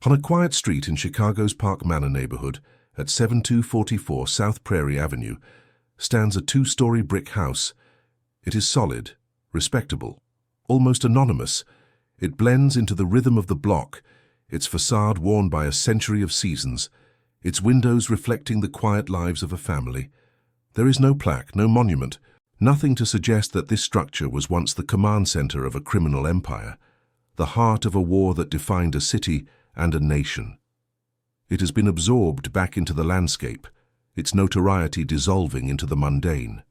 On a quiet street in Chicago's Park Manor neighborhood, at 7244 South Prairie Avenue, stands a two-story brick house. It is solid, respectable, almost anonymous. It blends into the rhythm of the block, its facade worn by a century of seasons, its windows reflecting the quiet lives of a family. There is no plaque, no monument, nothing to suggest that this structure was once the command center of a criminal empire, the heart of a war that defined a city and a nation. It has been absorbed back into the landscape, its notoriety dissolving into the mundane.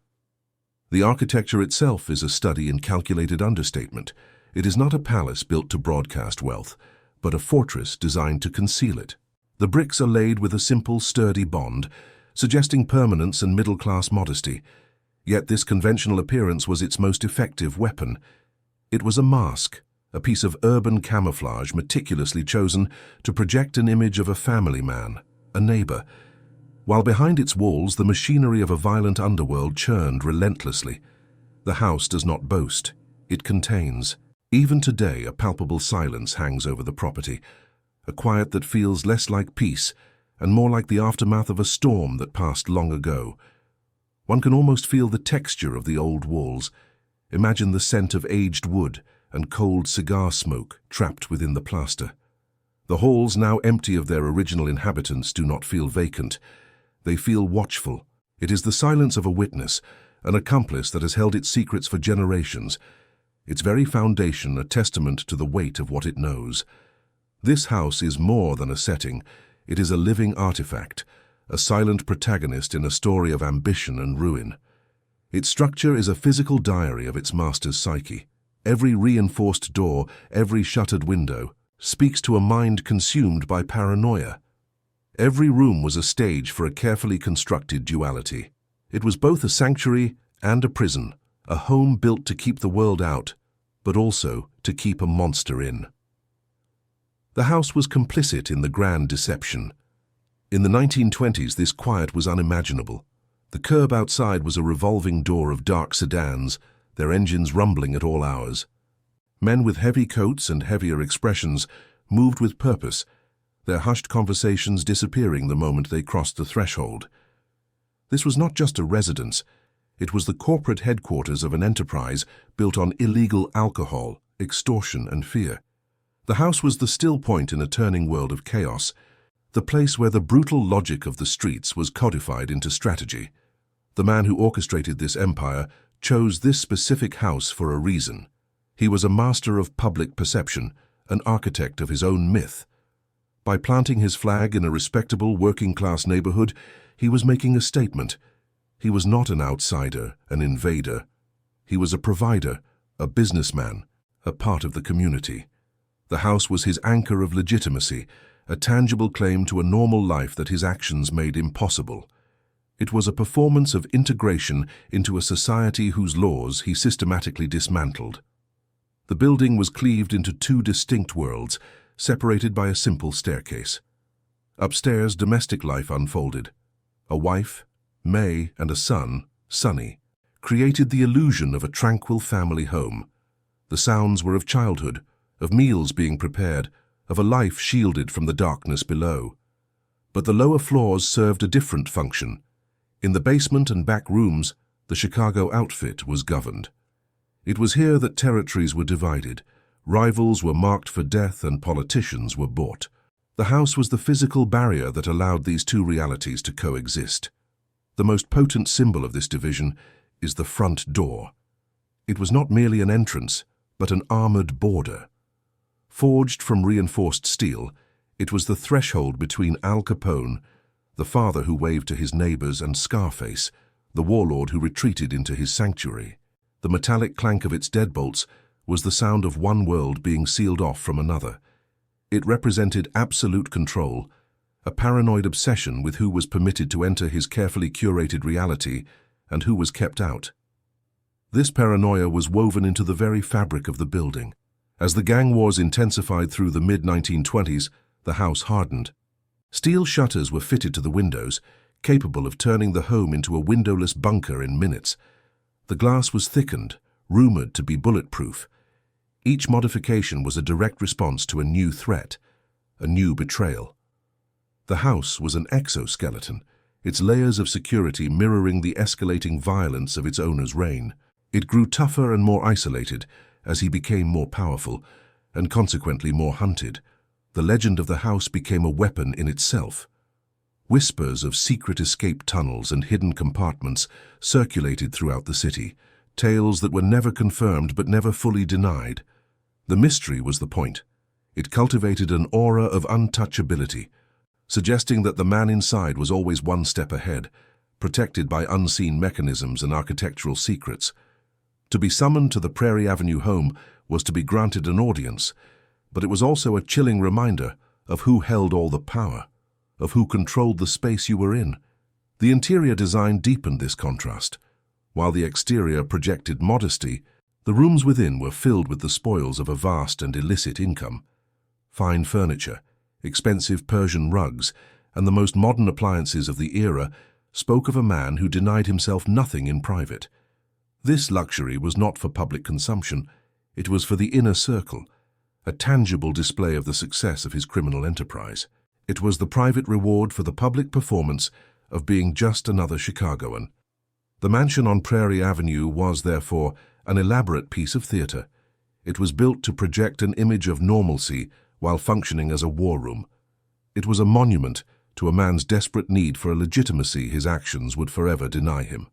The architecture itself is a study in calculated understatement. It is not a palace built to broadcast wealth, but a fortress designed to conceal it. The bricks are laid with a simple, sturdy bond, suggesting permanence and middle-class modesty. Yet this conventional appearance was its most effective weapon. It was a mask, a piece of urban camouflage meticulously chosen to project an image of a family man, a neighbor, while behind its walls the machinery of a violent underworld churned relentlessly. The house does not boast, it contains. Even today, a palpable silence hangs over the property, a quiet that feels less like peace and more like the aftermath of a storm that passed long ago. One can almost feel the texture of the old walls. Imagine the scent of aged wood and cold cigar smoke trapped within the plaster. The halls, now empty of their original inhabitants, do not feel vacant. They feel watchful. It is the silence of a witness, an accomplice that has held its secrets for generations, its very foundation a testament to the weight of what it knows. This house is more than a setting. It is a living artifact, a silent protagonist in a story of ambition and ruin. Its structure is a physical diary of its master's psyche. Every reinforced door, every shuttered window, speaks to a mind consumed by paranoia. Every room was a stage for a carefully constructed duality. It was both a sanctuary and a prison, a home built to keep the world out, but also to keep a monster in. The house was complicit in the grand deception. In the 1920s, this quiet was unimaginable. The curb outside was a revolving door of dark sedans, their engines rumbling at all hours. Men with heavy coats and heavier expressions moved with purpose, their hushed conversations disappearing the moment they crossed the threshold. This was not just a residence. It was the corporate headquarters of an enterprise built on illegal alcohol, extortion, and fear. The house was the still point in a turning world of chaos, the place where the brutal logic of the streets was codified into strategy. The man who orchestrated this empire chose this specific house for a reason. He was a master of public perception, an architect of his own myth. By planting his flag in a respectable working-class neighborhood, he was making a statement. He was not an outsider, an invader. He was a provider, a businessman, a part of the community. The house was his anchor of legitimacy, a tangible claim to a normal life that his actions made impossible. It was a performance of integration into a society whose laws he systematically dismantled. The building was cleaved into two distinct worlds, separated by a simple staircase. Upstairs, domestic life unfolded. A wife, May, and a son, Sonny, created the illusion of a tranquil family home. The sounds were of childhood, of meals being prepared, of a life shielded from the darkness below. But the lower floors served a different function. In the basement and back rooms, the Chicago outfit was governed. It was here that territories were divided, rivals were marked for death, and politicians were bought. The house was the physical barrier that allowed these two realities to coexist. The most potent symbol of this division is the front door. It was not merely an entrance, but an armored border. Forged from reinforced steel, it was the threshold between Al Capone, the father who waved to his neighbors, and Scarface, the warlord who retreated into his sanctuary. The metallic clank of its deadbolts was the sound of one world being sealed off from another. It represented absolute control, a paranoid obsession with who was permitted to enter his carefully curated reality and who was kept out. This paranoia was woven into the very fabric of the building. As the gang wars intensified through the mid-1920s, the house hardened. Steel shutters were fitted to the windows, capable of turning the home into a windowless bunker in minutes. The glass was thickened, rumored to be bulletproof. Each modification was a direct response to a new threat. a new betrayal. The house was an exoskeleton, its layers of security mirroring the escalating violence of its owner's reign. It grew tougher and more isolated as he became more powerful, and consequently more hunted. The legend of the house became a weapon in itself. Whispers of secret escape tunnels and hidden compartments circulated throughout the city, tales that were never confirmed but never fully denied. The mystery was the point. It cultivated an aura of untouchability, suggesting that the man inside was always one step ahead, protected by unseen mechanisms and architectural secrets. To be summoned to the Prairie Avenue home was to be granted an audience, but it was also a chilling reminder of who held all the power, of who controlled the space you were in. The interior design deepened this contrast. While the exterior projected modesty, the rooms within were filled with the spoils of a vast and illicit income. Fine furniture, expensive Persian rugs, and the most modern appliances of the era spoke of a man who denied himself nothing in private. This luxury was not for public consumption, it was for the inner circle, a tangible display of the success of his criminal enterprise. It was the private reward for the public performance of being just another Chicagoan. The mansion on Prairie Avenue was, therefore, an elaborate piece of theater. It was built to project an image of normalcy while functioning as a war room. It was a monument to a man's desperate need for a legitimacy his actions would forever deny him.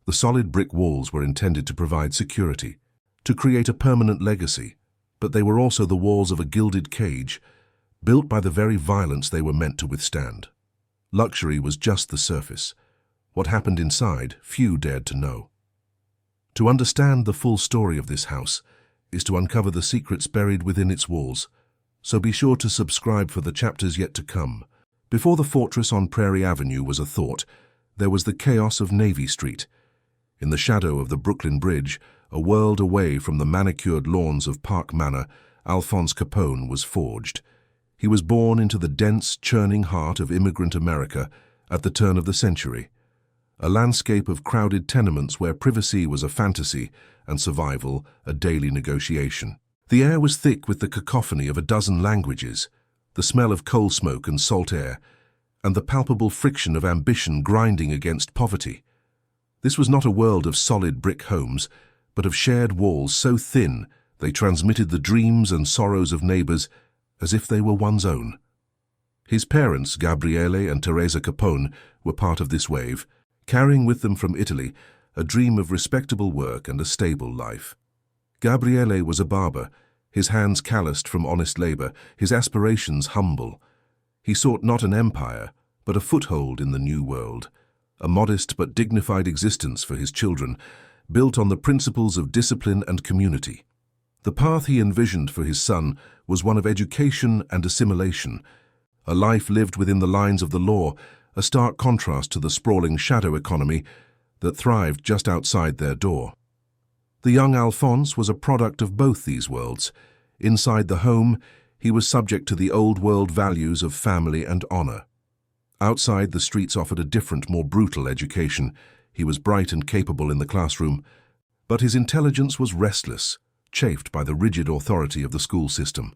The solid brick walls were intended to provide security, to create a permanent legacy, but they were also the walls of a gilded cage, built by the very violence they were meant to withstand. Luxury was just the surface. What happened inside, few dared to know. To understand the full story of this house is to uncover the secrets buried within its walls, so be sure to subscribe for the chapters yet to come. Before the fortress on Prairie Avenue was a thought, there was the chaos of Navy Street. In the shadow of the Brooklyn Bridge, a world away from the manicured lawns of Park Manor, Alphonse Capone was forged. He was born into the dense, churning heart of immigrant America at the turn of the century, a landscape of crowded tenements where privacy was a fantasy and survival a daily negotiation. The air was thick with the cacophony of a dozen languages, the smell of coal smoke and salt air, and the palpable friction of ambition grinding against poverty. This was not a world of solid brick homes, but of shared walls so thin they transmitted the dreams and sorrows of neighbors as if they were one's own. His parents, Gabriele and Teresa Capone, were part of this wave, carrying with them from Italy a dream of respectable work and a stable life. Gabriele was a barber, his hands calloused from honest labor, his aspirations humble. He sought not an empire, but a foothold in the new world, a modest but dignified existence for his children, built on the principles of discipline and community. The path he envisioned for his son was one of education and assimilation, a life lived within the lines of the law, a stark contrast to the sprawling shadow economy that thrived just outside their door. The young Alphonse was a product of both these worlds. Inside the home, he was subject to the old-world values of family and honor. Outside, the streets offered a different, more brutal education. He was bright and capable in the classroom, but his intelligence was restless, chafed by the rigid authority of the school system.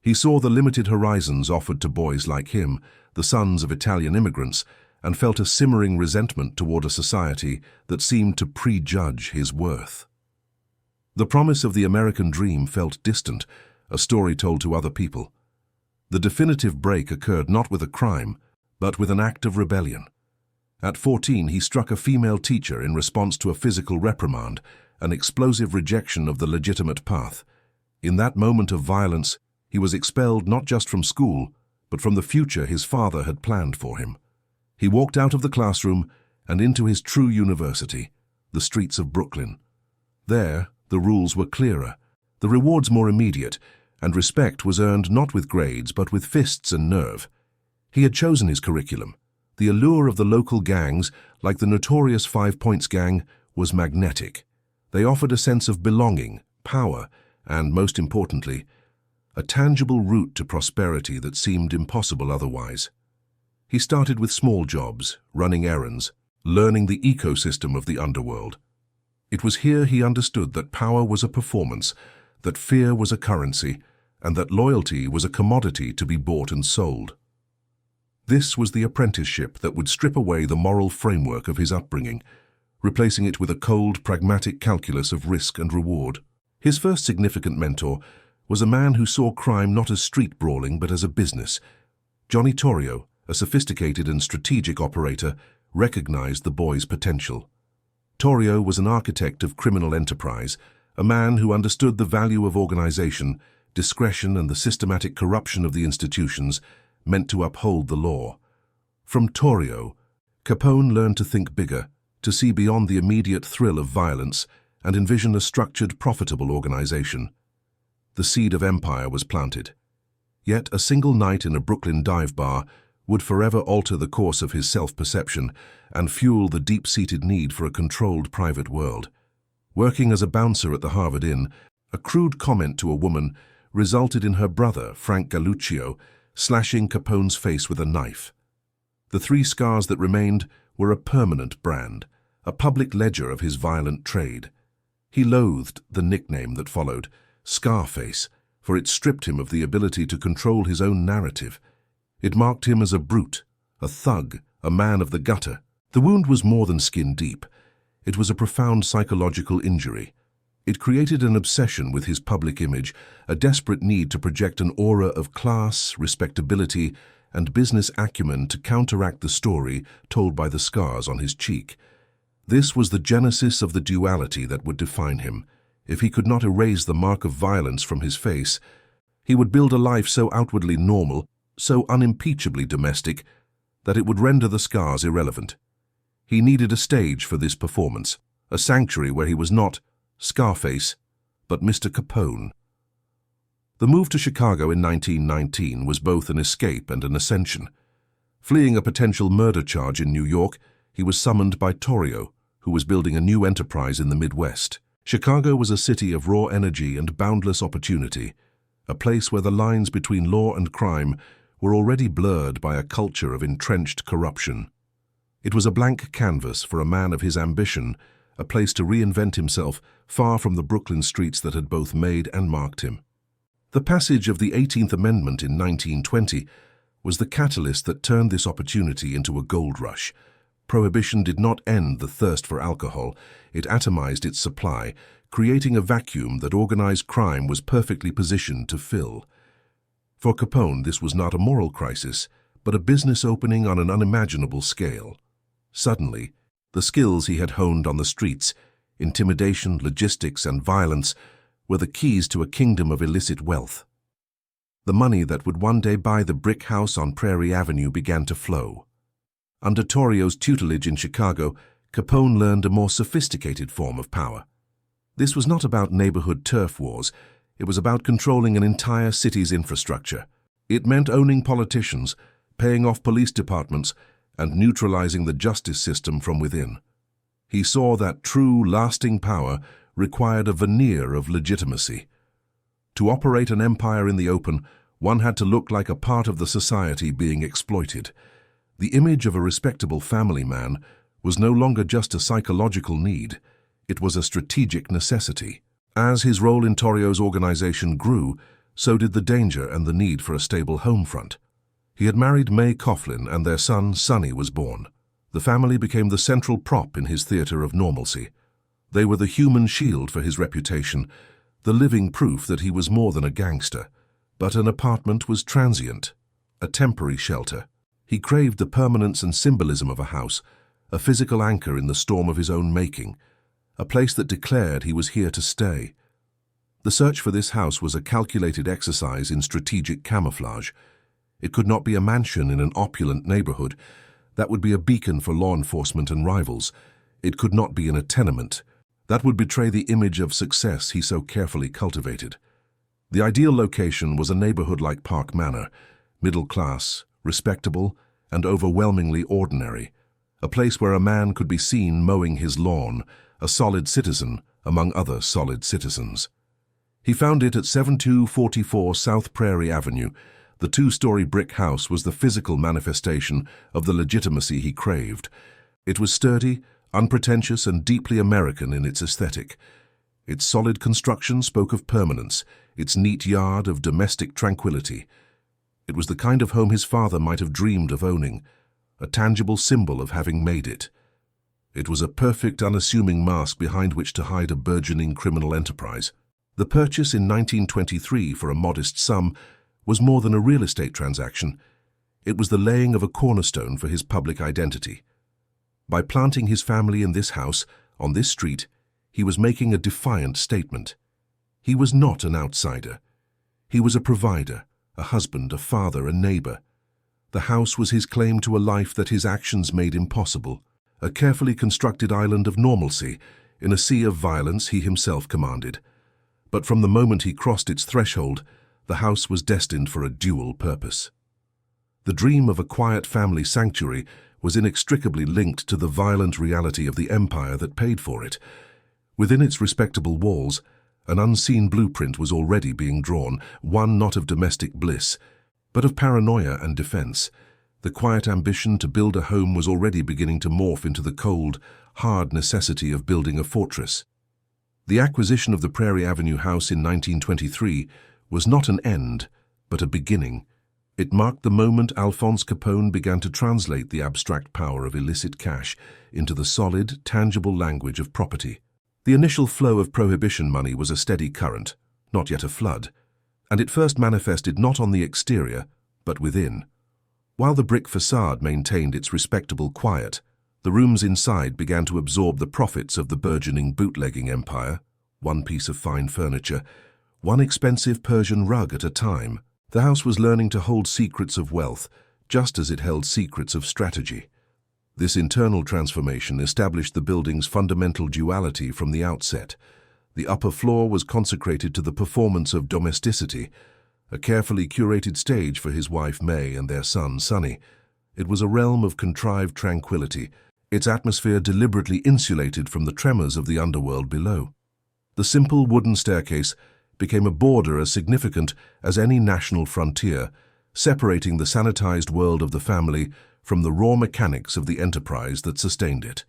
He saw the limited horizons offered to boys like him, the sons of Italian immigrants, and felt a simmering resentment toward a society that seemed to prejudge his worth. The promise of the American dream felt distant, a story told to other people. The definitive break occurred not with a crime, but with an act of rebellion. At 14, he struck a female teacher in response to a physical reprimand, an explosive rejection of the legitimate path. In that moment of violence, he was expelled not just from school, but from the future his father had planned for him. He walked out of the classroom and into his true university, the streets of Brooklyn. There, the rules were clearer, the rewards more immediate, and respect was earned not with grades but with fists and nerve. He had chosen his curriculum. The allure of the local gangs, like the notorious 5 Points gang, was magnetic. They offered a sense of belonging, power, and, most importantly, a tangible route to prosperity that seemed impossible otherwise. He started with small jobs, running errands, learning the ecosystem of the underworld. It was here he understood that power was a performance, that fear was a currency, and that loyalty was a commodity to be bought and sold. This was the apprenticeship that would strip away the moral framework of his upbringing, replacing it with a cold, pragmatic calculus of risk and reward. His first significant mentor was a man who saw crime not as street brawling but as a business. Johnny Torrio, a sophisticated and strategic operator, recognized the boy's potential. Torrio was an architect of criminal enterprise, a man who understood the value of organization, discretion, and the systematic corruption of the institutions meant to uphold the law. From Torrio, Capone learned to think bigger, to see beyond the immediate thrill of violence and envision a structured, profitable organization. The seed of empire was planted. Yet a single night in a Brooklyn dive bar would forever alter the course of his self-perception and fuel the deep-seated need for a controlled private world. Working as a bouncer at the Harvard Inn, a crude comment to a woman resulted in her brother, Frank Galluccio, slashing Capone's face with a knife. The 3 scars that remained were a permanent brand, a public ledger of his violent trade. He loathed the nickname that followed, Scarface, for it stripped him of the ability to control his own narrative. It marked him as a brute, a thug, a man of the gutter. The wound was more than skin deep. It was a profound psychological injury. It created an obsession with his public image, a desperate need to project an aura of class, respectability, and business acumen to counteract the story told by the scars on his cheek. This was the genesis of the duality that would define him. If he could not erase the mark of violence from his face, he would build a life so outwardly normal, so unimpeachably domestic, that it would render the scars irrelevant. He needed a stage for this performance, a sanctuary where he was not Scarface, but Mr. Capone. The move to Chicago in 1919 was both an escape and an ascension. Fleeing a potential murder charge in New York, he was summoned by Torrio, who was building a new enterprise in the Midwest. Chicago was a city of raw energy and boundless opportunity, a place where the lines between law and crime were already blurred by a culture of entrenched corruption. It was a blank canvas for a man of his ambition, a place to reinvent himself far from the Brooklyn streets that had both made and marked him. The passage of the 18th Amendment in 1920 was the catalyst that turned this opportunity into a gold rush. Prohibition did not end the thirst for alcohol, it atomized its supply, creating a vacuum that organized crime was perfectly positioned to fill. For Capone, this was not a moral crisis, but a business opening on an unimaginable scale. Suddenly, the skills he had honed on the streets, intimidation, logistics, and violence, were the keys to a kingdom of illicit wealth. The money that would one day buy the brick house on Prairie Avenue began to flow. Under Torrio's tutelage in Chicago, Capone learned a more sophisticated form of power. This was not about neighborhood turf wars. It was about controlling an entire city's infrastructure. It meant owning politicians, paying off police departments, and neutralizing the justice system from within. He saw that true, lasting power required a veneer of legitimacy. To operate an empire in the open, one had to look like a part of the society being exploited. The image of a respectable family man was no longer just a psychological need, it was a strategic necessity. As his role in Torrio's organization grew, so did the danger and the need for a stable home front. He had married May Coughlin, and their son, Sonny, was born. The family became the central prop in his theater of normalcy. They were the human shield for his reputation, the living proof that he was more than a gangster. But an apartment was transient, a temporary shelter. He craved the permanence and symbolism of a house, a physical anchor in the storm of his own making, a place that declared he was here to stay. The search for this house was a calculated exercise in strategic camouflage. It could not be a mansion in an opulent neighborhood. That would be a beacon for law enforcement and rivals. It could not be in a tenement. That would betray the image of success he so carefully cultivated. The ideal location was a neighborhood like Park Manor, middle class, respectable, and overwhelmingly ordinary, a place where a man could be seen mowing his lawn, a solid citizen among other solid citizens. He found it at 7244 South Prairie Avenue. The 2-story brick house was the physical manifestation of the legitimacy he craved. It was sturdy, unpretentious, and deeply American in its aesthetic. Its solid construction spoke of permanence, its neat yard of domestic tranquility. It was the kind of home his father might have dreamed of owning, a tangible symbol of having made it. It was a perfect, unassuming mask behind which to hide a burgeoning criminal enterprise. The purchase in 1923 for a modest sum was more than a real estate transaction. It was the laying of a cornerstone for his public identity. By planting his family in this house, on this street, he was making a defiant statement. He was not an outsider. He was a provider, a husband, a father, a neighbor. The house was his claim to a life that his actions made impossible, a carefully constructed island of normalcy in a sea of violence he himself commanded. But from the moment he crossed its threshold, the house was destined for a dual purpose. The dream of a quiet family sanctuary was inextricably linked to the violent reality of the empire that paid for it. Within its respectable walls, an unseen blueprint was already being drawn, one not of domestic bliss, but of paranoia and defense. The quiet ambition to build a home was already beginning to morph into the cold, hard necessity of building a fortress. The acquisition of the Prairie Avenue house in 1923 was not an end, but a beginning. It marked the moment Alphonse Capone began to translate the abstract power of illicit cash into the solid, tangible language of property. The initial flow of prohibition money was a steady current, not yet a flood, and it first manifested not on the exterior, but within. While the brick facade maintained its respectable quiet, the rooms inside began to absorb the profits of the burgeoning bootlegging empire, one piece of fine furniture, one expensive Persian rug at a time. The house was learning to hold secrets of wealth, just as it held secrets of strategy. This internal transformation established the building's fundamental duality from the outset. The upper floor was consecrated to the performance of domesticity, a carefully curated stage for his wife May and their son Sonny. It was a realm of contrived tranquility, its atmosphere deliberately insulated from the tremors of the underworld below. The simple wooden staircase became a border as significant as any national frontier, separating the sanitized world of the family from the raw mechanics of the enterprise that sustained it.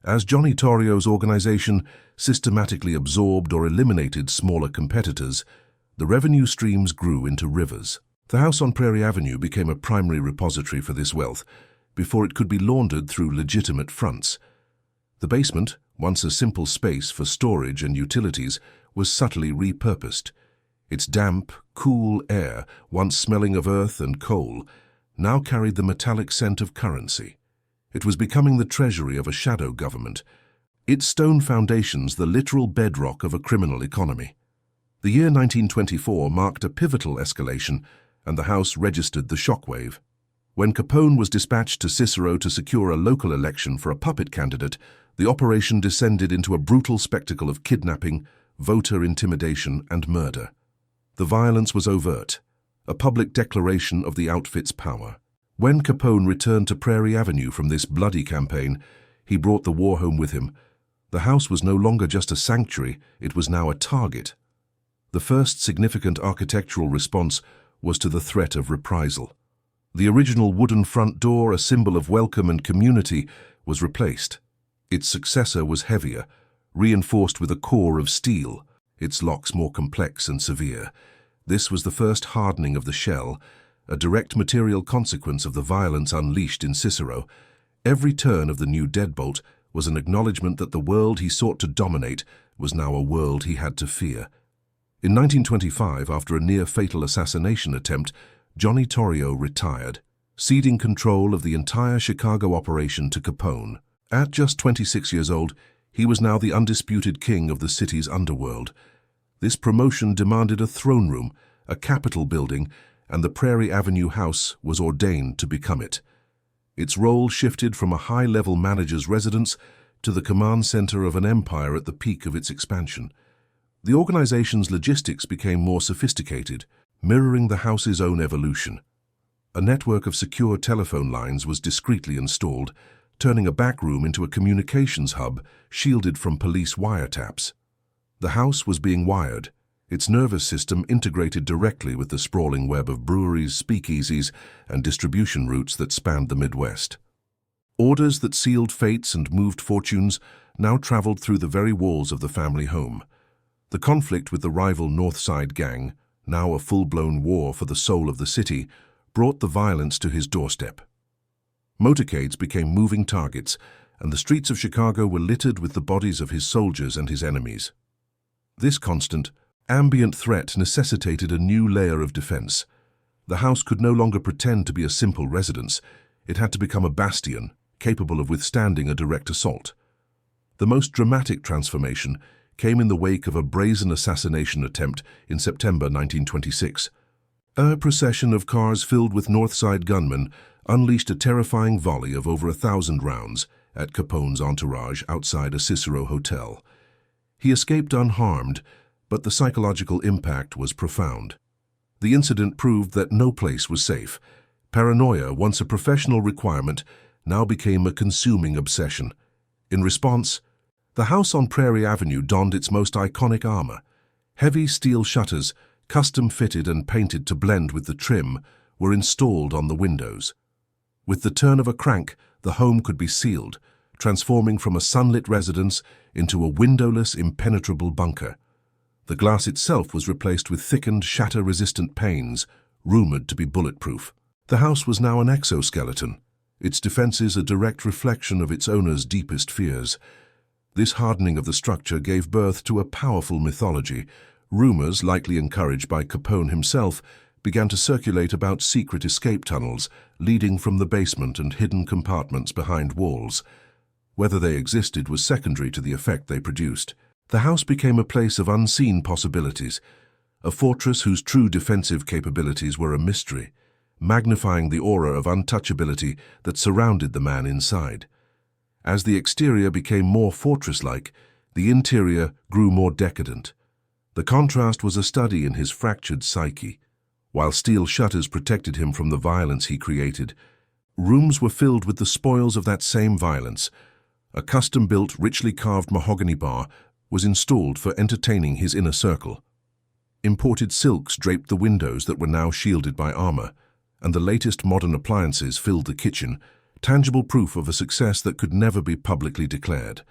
As Johnny Torrio's organization systematically absorbed or eliminated smaller competitors, the revenue streams grew into rivers. The house on Prairie Avenue became a primary repository for this wealth before it could be laundered through legitimate fronts. The basement, once a simple space for storage and utilities, was subtly repurposed. Its damp, cool air, once smelling of earth and coal, now carried the metallic scent of currency. It was becoming the treasury of a shadow government, its stone foundations the literal bedrock of a criminal economy. The year 1924 marked a pivotal escalation, and the house registered the shockwave. When Capone was dispatched to Cicero to secure a local election for a puppet candidate, the operation descended into a brutal spectacle of kidnapping, voter intimidation, and murder. The violence was overt, a public declaration of the outfit's power. When Capone returned to Prairie Avenue from this bloody campaign, he brought the war home with him. The house was no longer just a sanctuary, it was now a target. The first significant architectural response was to the threat of reprisal. The original wooden front door, a symbol of welcome and community, was replaced. Its successor was heavier, reinforced with a core of steel, its locks more complex and severe. This was the first hardening of the shell, a direct material consequence of the violence unleashed in Cicero. Every turn of the new deadbolt was an acknowledgement that the world he sought to dominate was now a world he had to fear. In 1925, after a near-fatal assassination attempt, Johnny Torrio retired, ceding control of the entire Chicago operation to Capone. At just 26 years old, he was now the undisputed king of the city's underworld. This promotion demanded a throne room, a Capitol building, and the Prairie Avenue house was ordained to become it. Its role shifted from a high-level manager's residence to the command center of an empire at the peak of its expansion. The organization's logistics became more sophisticated, mirroring the house's own evolution. A network of secure telephone lines was discreetly installed, turning a back room into a communications hub shielded from police wiretaps. The house was being wired, its nervous system integrated directly with the sprawling web of breweries, speakeasies, and distribution routes that spanned the Midwest. Orders that sealed fates and moved fortunes now traveled through the very walls of the family home. The conflict with the rival North Side gang, now a full-blown war for the soul of the city, brought the violence to his doorstep. Motorcades became moving targets, and the streets of Chicago were littered with the bodies of his soldiers and his enemies. This constant, ambient threat necessitated a new layer of defense. The house could no longer pretend to be a simple residence. It had to become a bastion, capable of withstanding a direct assault. The most dramatic transformation came in the wake of a brazen assassination attempt in September 1926. A procession of cars filled with North Side gunmen unleashed a terrifying volley of over 1,000 rounds at Capone's entourage outside a Cicero hotel. He escaped unharmed, but the psychological impact was profound. The incident proved that no place was safe. Paranoia, once a professional requirement, now became a consuming obsession. In response, the house on Prairie Avenue donned its most iconic armor. Heavy steel shutters, custom-fitted and painted to blend with the trim, were installed on the windows. With the turn of a crank, the home could be sealed, transforming from a sunlit residence into a windowless, impenetrable bunker. The glass itself was replaced with thickened, shatter-resistant panes, rumored to be bulletproof. The house was now an exoskeleton, its defenses a direct reflection of its owner's deepest fears. This hardening of the structure gave birth to a powerful mythology. Rumors, likely encouraged by Capone himself, began to circulate about secret escape tunnels leading from the basement and hidden compartments behind walls. Whether they existed was secondary to the effect they produced. The house became a place of unseen possibilities, a fortress whose true defensive capabilities were a mystery, magnifying the aura of untouchability that surrounded the man inside. As the exterior became more fortress-like, the interior grew more decadent. The contrast was a study in his fractured psyche. While steel shutters protected him from the violence he created, rooms were filled with the spoils of that same violence. A custom-built, richly carved mahogany bar was installed for entertaining his inner circle. Imported silks draped the windows that were now shielded by armor, and the latest modern appliances filled the kitchen, tangible proof of a success that could never be publicly declared.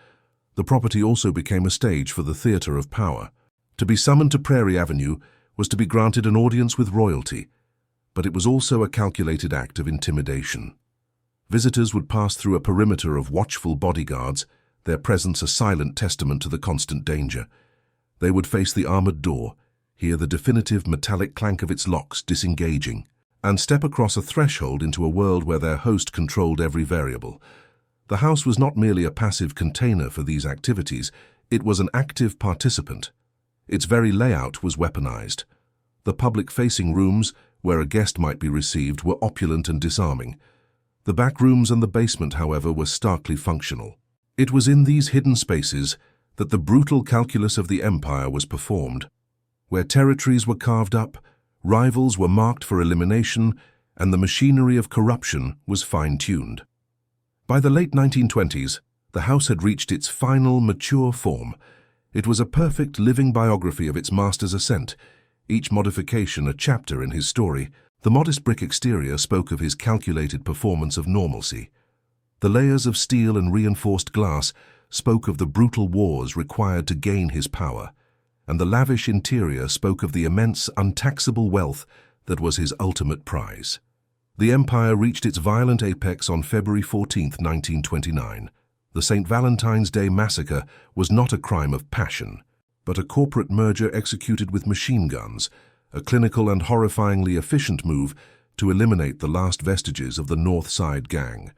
The property also became a stage for the theater of power. To be summoned to Prairie Avenue was to be granted an audience with royalty, but it was also a calculated act of intimidation. Visitors would pass through a perimeter of watchful bodyguards, their presence a silent testament to the constant danger. They would face the armored door, hear the definitive metallic clank of its locks disengaging, and step across a threshold into a world where their host controlled every variable. The house was not merely a passive container for these activities, it was an active participant. Its very layout was weaponized. The public-facing rooms, where a guest might be received, were opulent and disarming. The back rooms and the basement, however, were starkly functional. It was in these hidden spaces that the brutal calculus of the empire was performed, where territories were carved up, rivals were marked for elimination, and the machinery of corruption was fine-tuned. By the late 1920s, the house had reached its final, mature form. It was a perfect living biography of its master's ascent, each modification a chapter in his story. The modest brick exterior spoke of his calculated performance of normalcy. The layers of steel and reinforced glass spoke of the brutal wars required to gain his power, and the lavish interior spoke of the immense, untaxable wealth that was his ultimate prize. The empire reached its violent apex on February 14, 1929. The St. Valentine's Day massacre was not a crime of passion, but a corporate merger executed with machine guns, a clinical and horrifyingly efficient move to eliminate the last vestiges of the North Side gang.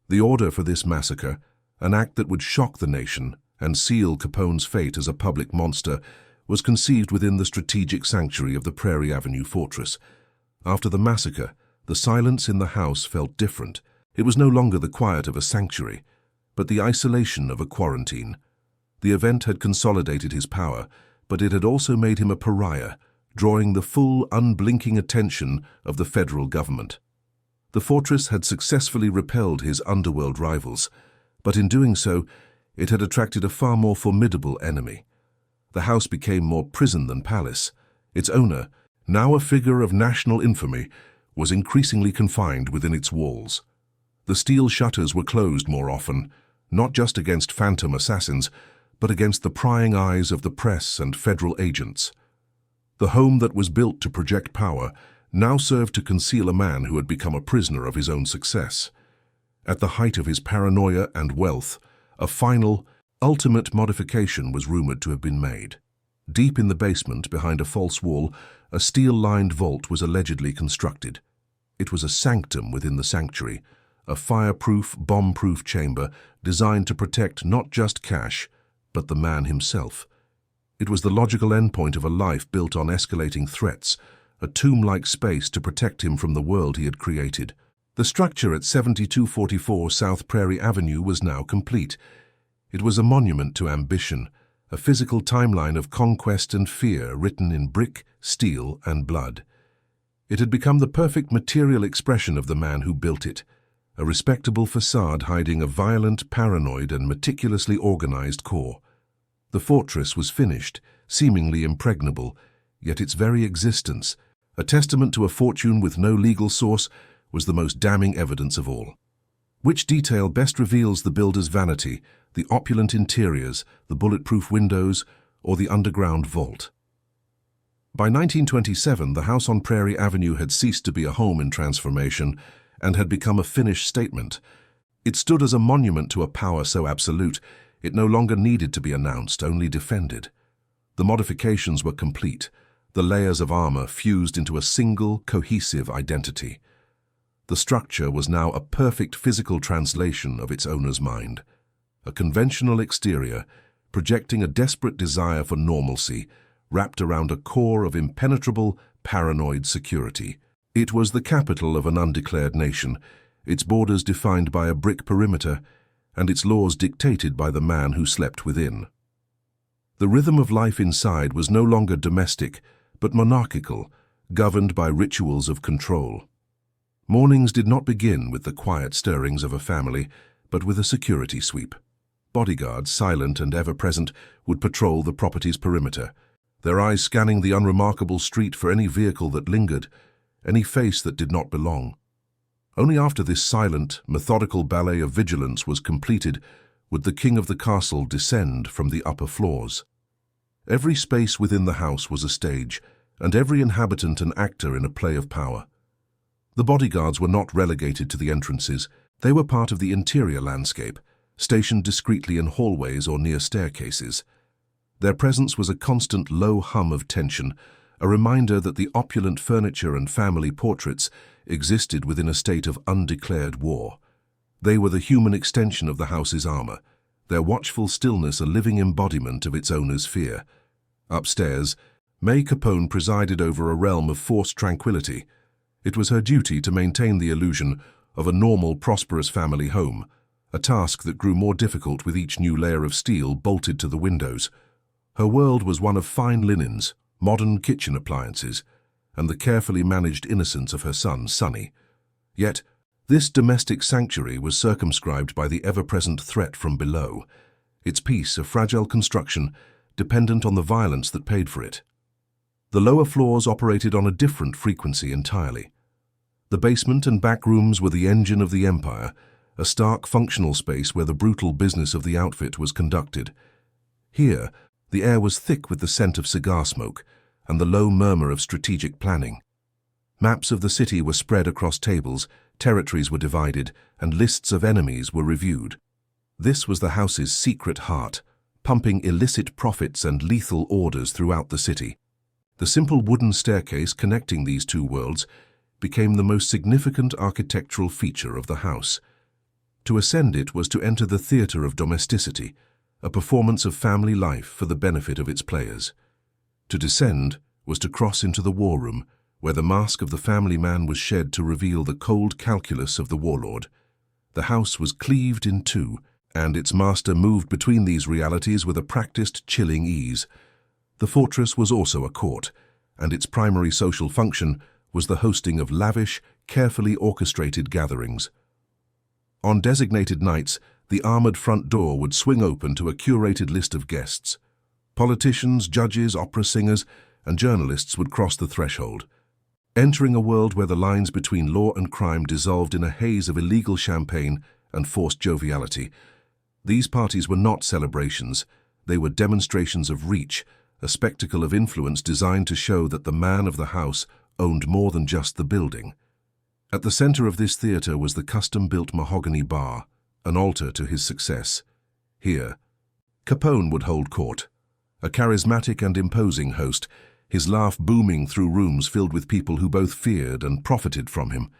The order for this massacre, an act that would shock the nation and seal Capone's fate as a public monster, was conceived within the strategic sanctuary of the Prairie Avenue fortress. After the massacre, the silence in the house felt different. It was no longer the quiet of a sanctuary, but the isolation of a quarantine. The event had consolidated his power, but it had also made him a pariah, drawing the full, unblinking attention of the federal government. The fortress had successfully repelled his underworld rivals, but in doing so, it had attracted a far more formidable enemy. The house became more prison than palace. Its owner, now a figure of national infamy, was increasingly confined within its walls. The steel shutters were closed more often, not just against phantom assassins, but against the prying eyes of the press and federal agents. The home that was built to project power now served to conceal a man who had become a prisoner of his own success. At the height of his paranoia and wealth, a final, ultimate modification was rumored to have been made. Deep in the basement, behind a false wall, a steel-lined vault was allegedly constructed. It was a sanctum within the sanctuary, a fireproof, bomb-proof chamber designed to protect not just cash, but the man himself. It was the logical endpoint of a life built on escalating threats, a tomb-like space to protect him from the world he had created. The structure at 7244 South Prairie Avenue was now complete. It was a monument to ambition, a physical timeline of conquest and fear written in brick, steel, and blood. It had become the perfect material expression of the man who built it, a respectable facade hiding a violent, paranoid, and meticulously organized core. The fortress was finished, seemingly impregnable, yet its very existence, a testament to a fortune with no legal source, was the most damning evidence of all. Which detail best reveals the builder's vanity, the opulent interiors, the bulletproof windows, or the underground vault? By 1927, the house on Prairie Avenue had ceased to be a home in transformation and had become a finished statement. It stood as a monument to a power so absolute, it no longer needed to be announced, only defended. The modifications were complete, the layers of armor fused into a single, cohesive identity. The structure was now a perfect physical translation of its owner's mind. A conventional exterior, projecting a desperate desire for normalcy, wrapped around a core of impenetrable, paranoid security. It was the capital of an undeclared nation, its borders defined by a brick perimeter, and its laws dictated by the man who slept within. The rhythm of life inside was no longer domestic, but monarchical, governed by rituals of control. Mornings did not begin with the quiet stirrings of a family, but with a security sweep. Bodyguards, silent and ever-present, would patrol the property's perimeter, their eyes scanning the unremarkable street for any vehicle that lingered, any face that did not belong. Only after this silent, methodical ballet of vigilance was completed would the king of the castle descend from the upper floors. Every space within the house was a stage, and every inhabitant an actor in a play of power. The bodyguards were not relegated to the entrances. They were part of the interior landscape, stationed discreetly in hallways or near staircases. Their presence was a constant low hum of tension, a reminder that the opulent furniture and family portraits existed within a state of undeclared war. They were the human extension of the house's armor, their watchful stillness a living embodiment of its owner's fear. Upstairs, May Capone presided over a realm of forced tranquility. It was her duty to maintain the illusion of a normal, prosperous family home, a task that grew more difficult with each new layer of steel bolted to the windows. Her world was one of fine linens, modern kitchen appliances, and the carefully managed innocence of her son, Sonny. Yet, this domestic sanctuary was circumscribed by the ever-present threat from below, its peace a fragile construction dependent on the violence that paid for it. The lower floors operated on a different frequency entirely. The basement and back rooms were the engine of the empire, a stark functional space where the brutal business of the outfit was conducted. Here, the air was thick with the scent of cigar smoke and the low murmur of strategic planning. Maps of the city were spread across tables, territories were divided, and lists of enemies were reviewed. This was the house's secret heart, pumping illicit profits and lethal orders throughout the city. The simple wooden staircase connecting these two worlds became the most significant architectural feature of the house. To ascend it was to enter the theater of domesticity, a performance of family life for the benefit of its players. To descend was to cross into the war room, where the mask of the family man was shed to reveal the cold calculus of the warlord. The house was cleaved in two, and its master moved between these realities with a practiced, chilling ease. The fortress was also a court, and its primary social function was the hosting of lavish, carefully orchestrated gatherings. On designated nights, the armored front door would swing open to a curated list of guests. Politicians, judges, opera singers, and journalists would cross the threshold, entering a world where the lines between law and crime dissolved in a haze of illegal champagne and forced joviality. These parties were not celebrations. They were demonstrations of reach, a spectacle of influence designed to show that the man of the house owned more than just the building. At the center of this theater was the custom-built mahogany bar, an altar to his success. Here, Capone would hold court, a charismatic and imposing host, his laugh booming through rooms filled with people who both feared and profited from him.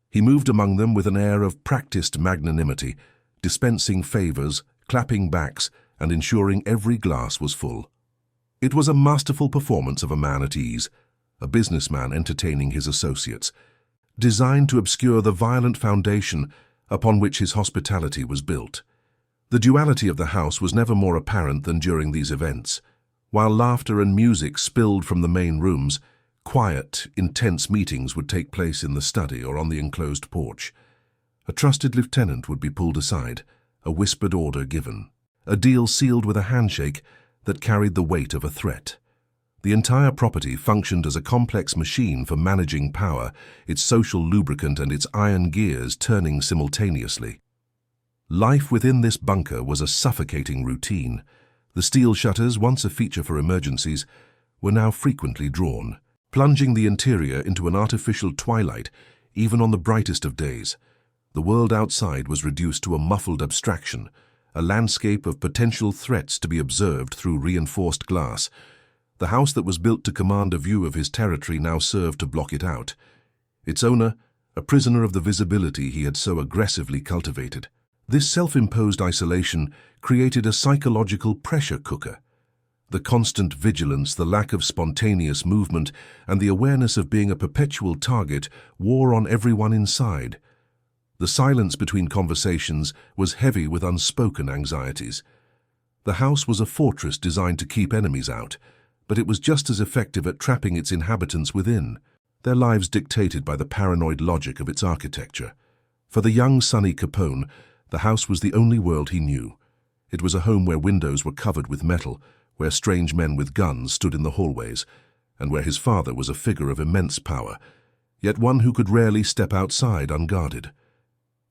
He moved among them with an air of practiced magnanimity, dispensing favors, clapping backs, and ensuring every glass was full. It was a masterful performance of a man at ease, a businessman entertaining his associates, designed to obscure the violent foundation upon which his hospitality was built. The duality of the house was never more apparent than during these events. While laughter and music spilled from the main rooms, quiet, intense meetings would take place in the study or on the enclosed porch. A trusted lieutenant would be pulled aside, a whispered order given, a deal sealed with a handshake that carried the weight of a threat. The entire property functioned as a complex machine for managing power, its social lubricant and its iron gears turning simultaneously. Life within this bunker was a suffocating routine. The steel shutters, once a feature for emergencies, were now frequently drawn, plunging the interior into an artificial twilight even on the brightest of days. The world outside was reduced to a muffled abstraction, a landscape of potential threats to be observed through reinforced glass. The house that was built to command a view of his territory now served to block it out. Its owner, a prisoner of the visibility he had so aggressively cultivated. This self-imposed isolation created a psychological pressure cooker. The constant vigilance, the lack of spontaneous movement, and the awareness of being a perpetual target wore on everyone inside. The silence between conversations was heavy with unspoken anxieties. The house was a fortress designed to keep enemies out, but it was just as effective at trapping its inhabitants within, their lives dictated by the paranoid logic of its architecture. For the young Sonny Capone, the house was the only world he knew. It was a home where windows were covered with metal, where strange men with guns stood in the hallways, and where his father was a figure of immense power, yet one who could rarely step outside unguarded.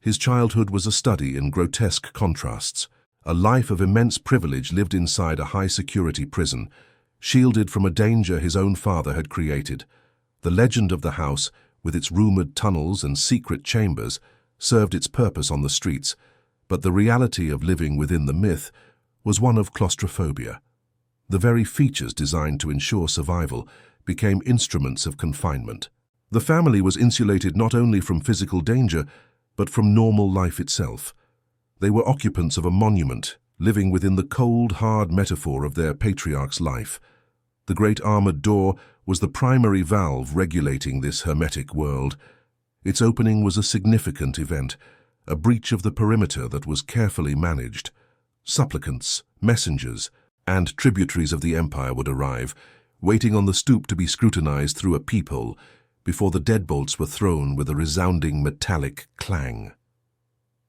His childhood was a study in grotesque contrasts. A life of immense privilege lived inside a high-security prison, shielded from a danger his own father had created. The legend of the house, with its rumored tunnels and secret chambers, served its purpose on the streets, but the reality of living within the myth was one of claustrophobia. The very features designed to ensure survival became instruments of confinement. The family was insulated not only from physical danger, but from normal life itself. They were occupants of a monument, living within the cold, hard metaphor of their patriarch's life. The great armored door was the primary valve regulating this hermetic world. Its opening was a significant event, a breach of the perimeter that was carefully managed. Supplicants, messengers, and tributaries of the empire would arrive, waiting on the stoop to be scrutinized through a peephole, before the deadbolts were thrown with a resounding metallic clang.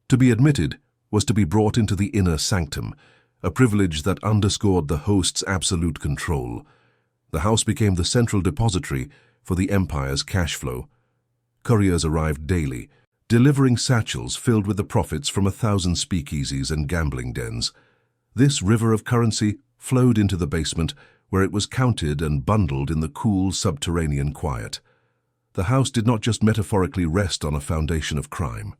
To be admitted was to be brought into the inner sanctum, a privilege that underscored the host's absolute control. The house became the central depository for the empire's cash flow. Couriers arrived daily, delivering satchels filled with the profits from 1,000 speakeasies and gambling dens. This river of currency flowed into the basement, where it was counted and bundled in the cool subterranean quiet. The house did not just metaphorically rest on a foundation of crime.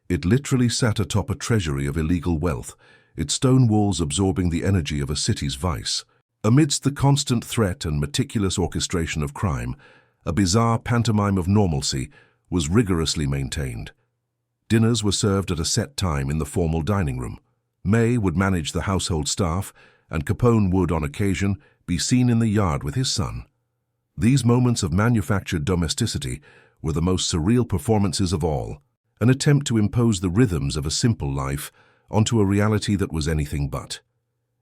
It literally sat atop a treasury of illegal wealth, its stone walls absorbing the energy of a city's vice. Amidst the constant threat and meticulous orchestration of crime, a bizarre pantomime of normalcy was rigorously maintained. Dinners were served at a set time in the formal dining room. May would manage the household staff, and Capone would, on occasion, be seen in the yard with his son. These moments of manufactured domesticity were the most surreal performances of all, an attempt to impose the rhythms of a simple life onto a reality that was anything but.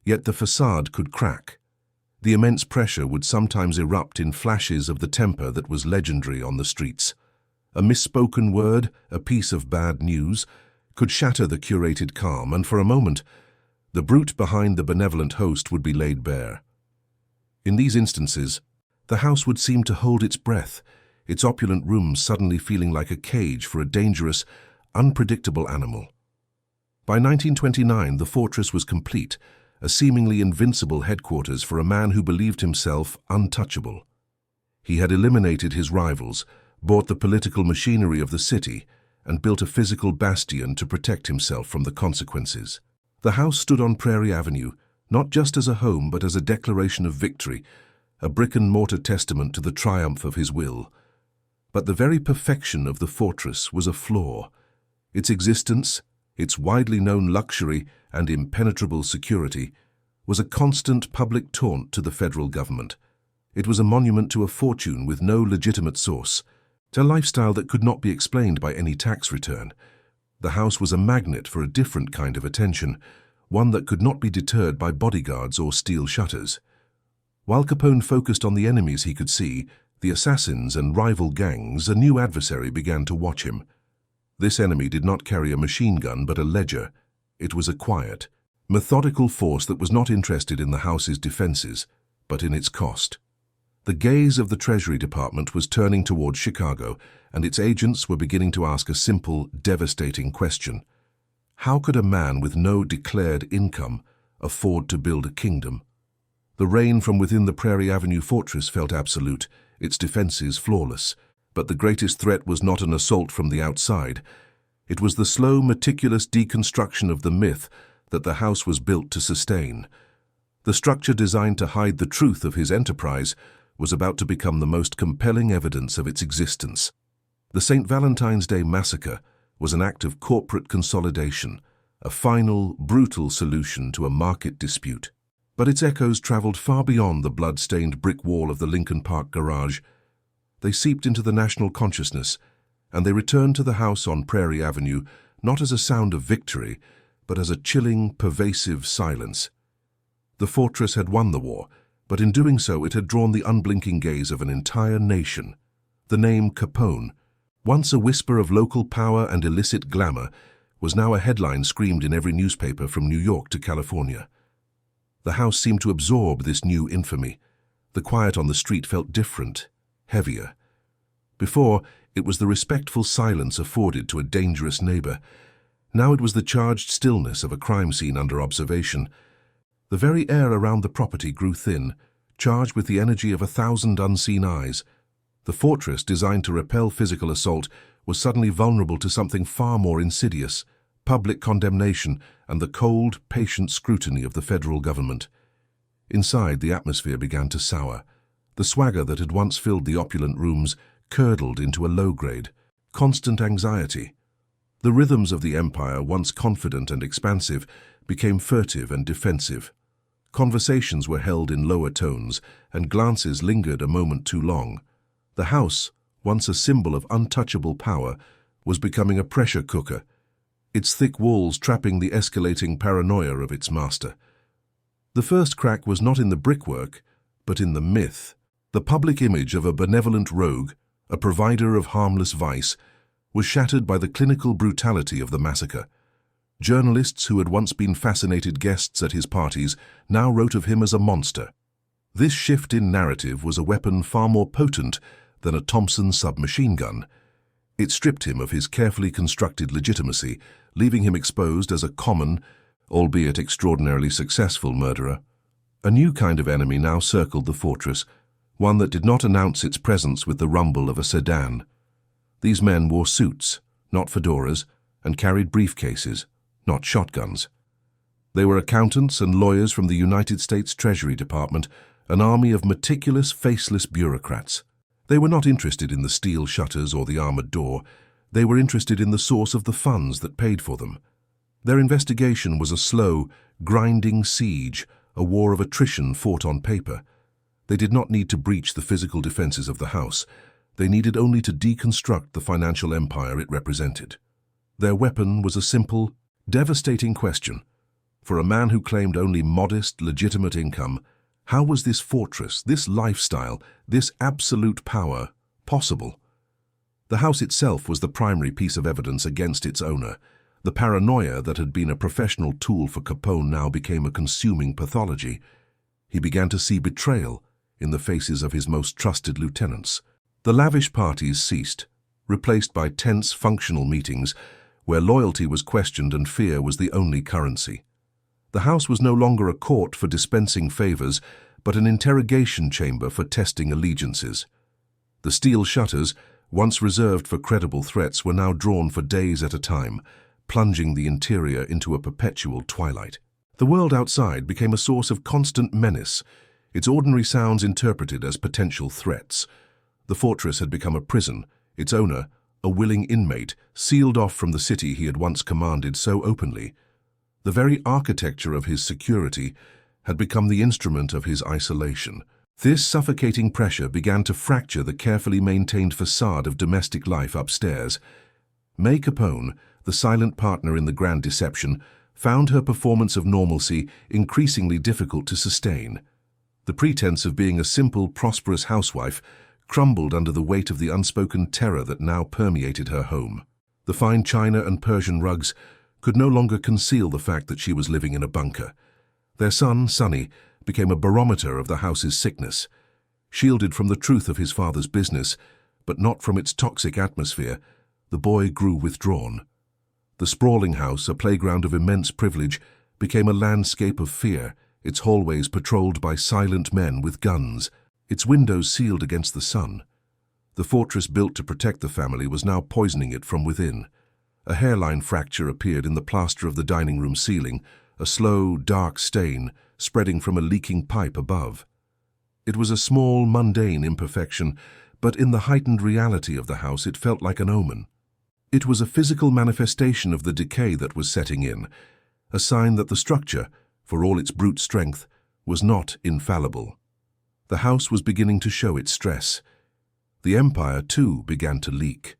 Yet the facade could crack. The immense pressure would sometimes erupt in flashes of the temper that was legendary on the streets. A misspoken word, a piece of bad news, could shatter the curated calm, and for a moment, the brute behind the benevolent host would be laid bare. In these instances, the house would seem to hold its breath, its opulent rooms suddenly feeling like a cage for a dangerous, unpredictable animal. By 1929, the fortress was complete, a seemingly invincible headquarters for a man who believed himself untouchable. He had eliminated his rivals, bought the political machinery of the city, and built a physical bastion to protect himself from the consequences. The house stood on Prairie Avenue, not just as a home but as a declaration of victory, a brick-and-mortar testament to the triumph of his will. But the very perfection of the fortress was a flaw. Its existence, its widely known luxury and impenetrable security, was a constant public taunt to the federal government. It was a monument to a fortune with no legitimate source, to a lifestyle that could not be explained by any tax return. The house was a magnet for a different kind of attention, one that could not be deterred by bodyguards or steel shutters. While Capone focused on the enemies he could see, the assassins and rival gangs, a new adversary began to watch him. This enemy did not carry a machine gun but a ledger. It was a quiet, methodical force that was not interested in the house's defenses, but in its cost. The gaze of the Treasury Department was turning towards Chicago, and its agents were beginning to ask a simple, devastating question. How could a man with no declared income afford to build a kingdom? The rain from within the Prairie Avenue fortress felt absolute, its defenses flawless. But the greatest threat was not an assault from the outside. It was the slow, meticulous deconstruction of the myth that the house was built to sustain. The structure designed to hide the truth of his enterprise was about to become the most compelling evidence of its existence. The St. Valentine's Day massacre was an act of corporate consolidation, a final, brutal solution to a market dispute. But its echoes traveled far beyond the blood-stained brick wall of the Lincoln Park garage. They seeped into the national consciousness, and they returned to the house on Prairie Avenue not as a sound of victory, but as a chilling, pervasive silence. The fortress had won the war, but in doing so it had drawn the unblinking gaze of an entire nation. The name Capone, once a whisper of local power and illicit glamour, was now a headline screamed in every newspaper from New York to California. The house seemed to absorb this new infamy. The quiet on the street felt different, heavier. Before, it was the respectful silence afforded to a dangerous neighbor. Now it was the charged stillness of a crime scene under observation. The very air around the property grew thin, charged with the energy of 1,000 unseen eyes. The fortress, designed to repel physical assault, was suddenly vulnerable to something far more insidious: public condemnation and the cold, patient scrutiny of the federal government. Inside, the atmosphere began to sour. The swagger that had once filled the opulent rooms curdled into a low-grade, constant anxiety. The rhythms of the empire, once confident and expansive, became furtive and defensive. Conversations were held in lower tones, and glances lingered a moment too long. The house, once a symbol of untouchable power, was becoming a pressure cooker, its thick walls trapping the escalating paranoia of its master. The first crack was not in the brickwork, but in the myth. The public image of a benevolent rogue, a provider of harmless vice, was shattered by the clinical brutality of the massacre. Journalists who had once been fascinated guests at his parties now wrote of him as a monster. This shift in narrative was a weapon far more potent than a Thompson submachine gun. It stripped him of his carefully constructed legitimacy, leaving him exposed as a common, albeit extraordinarily successful murderer. A new kind of enemy now circled the fortress, one that did not announce its presence with the rumble of a sedan. These men wore suits, not fedoras, and carried briefcases, not shotguns. They were accountants and lawyers from the United States Treasury Department, an army of meticulous, faceless bureaucrats. They were not interested in the steel shutters or the armored door. They were interested in the source of the funds that paid for them. Their investigation was a slow, grinding siege, a war of attrition fought on paper. They did not need to breach the physical defenses of the house. They needed only to deconstruct the financial empire it represented. Their weapon was a simple, devastating question. For a man who claimed only modest, legitimate income, how was this fortress, this lifestyle, this absolute power possible? The house itself was the primary piece of evidence against its owner. The paranoia that had been a professional tool for Capone now became a consuming pathology. He began to see betrayal in the faces of his most trusted lieutenants. The lavish parties ceased, replaced by tense, functional meetings where loyalty was questioned and fear was the only currency. The house was no longer a court for dispensing favors, but an interrogation chamber for testing allegiances. The steel shutters, once reserved for credible threats, were now drawn for days at a time, plunging the interior into a perpetual twilight. The world outside became a source of constant menace, its ordinary sounds interpreted as potential threats. The fortress had become a prison, its owner, a willing inmate, sealed off from the city he had once commanded so openly. The very architecture of his security had become the instrument of his isolation. This suffocating pressure began to fracture the carefully maintained facade of domestic life upstairs. May Capone, the silent partner in the grand deception, found her performance of normalcy increasingly difficult to sustain. The pretense of being a simple, prosperous housewife crumbled under the weight of the unspoken terror that now permeated her home. The fine china and Persian rugs could no longer conceal the fact that she was living in a bunker. Their son, Sonny, became a barometer of the house's sickness. Shielded from the truth of his father's business, but not from its toxic atmosphere, the boy grew withdrawn. The sprawling house, a playground of immense privilege, became a landscape of fear, its hallways patrolled by silent men with guns, its windows sealed against the sun. The fortress built to protect the family was now poisoning it from within. A hairline fracture appeared in the plaster of the dining room ceiling, a slow, dark stain spreading from a leaking pipe above. It was a small, mundane imperfection, but in the heightened reality of the house it felt like an omen. It was a physical manifestation of the decay that was setting in, a sign that the structure, for all its brute strength, was not infallible. The house was beginning to show its stress. The empire, too, began to leak.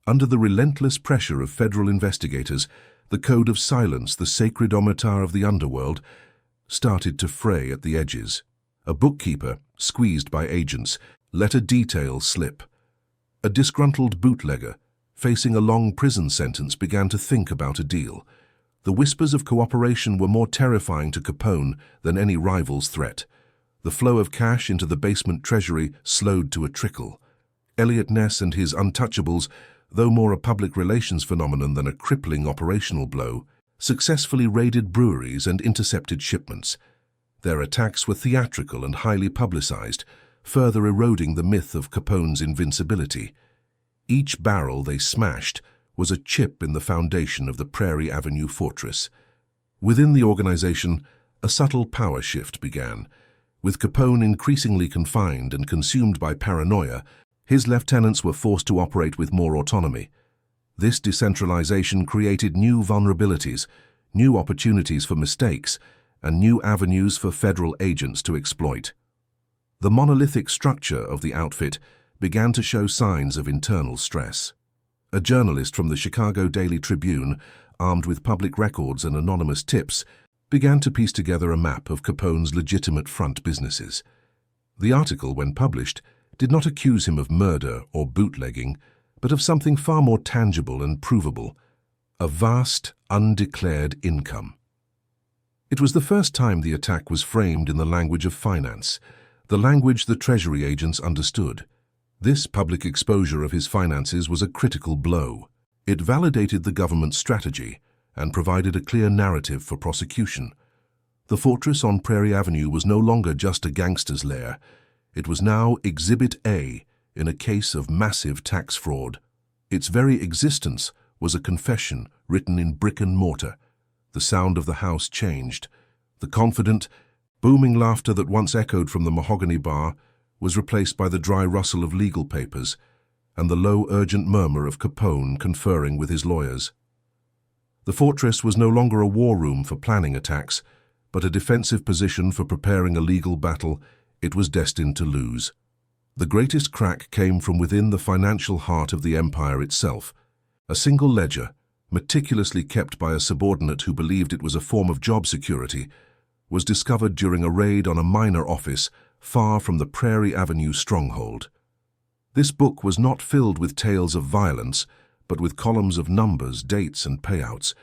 Under the relentless pressure of federal investigators, the code of silence, the sacred omertà of the underworld, started to fray at the edges. A bookkeeper, squeezed by agents, let a detail slip. A disgruntled bootlegger, facing a long prison sentence, began to think about a deal. The whispers of cooperation were more terrifying to Capone than any rival's threat. The flow of cash into the basement treasury slowed to a trickle. Elliot Ness and his untouchables, though more a public relations phenomenon than a crippling operational blow, successfully raided breweries and intercepted shipments. Their attacks were theatrical and highly publicized, further eroding the myth of Capone's invincibility. Each barrel they smashed was a chip in the foundation of the Prairie Avenue fortress. Within the organization, a subtle power shift began. With Capone increasingly confined and consumed by paranoia, his lieutenants were forced to operate with more autonomy. This decentralization created new vulnerabilities, new opportunities for mistakes, and new avenues for federal agents to exploit. The monolithic structure of the outfit began to show signs of internal stress. A journalist from the Chicago Daily Tribune, armed with public records and anonymous tips, began to piece together a map of Capone's legitimate front businesses. The article, when published, did not accuse him of murder or bootlegging, but of something far more tangible and provable: a vast, undeclared income. It was the first time the attack was framed in the language of finance, the language the Treasury agents understood. This public exposure of his finances was a critical blow. It validated the government's strategy and provided a clear narrative for prosecution. The fortress on Prairie Avenue was no longer just a gangster's lair. It was now Exhibit A in a case of massive tax fraud. Its very existence was a confession written in brick and mortar. The sound of the house changed. The confident, booming laughter that once echoed from the mahogany bar was replaced by the dry rustle of legal papers and the low, urgent murmur of Capone conferring with his lawyers. The fortress was no longer a war room for planning attacks, but a defensive position for preparing a legal battle it was destined to lose. The greatest crack came from within the financial heart of the empire itself. A single ledger, meticulously kept by a subordinate who believed it was a form of job security, was discovered during a raid on a minor office far from the Prairie Avenue stronghold. This book was not filled with tales of violence, but with columns of numbers, dates, and payouts.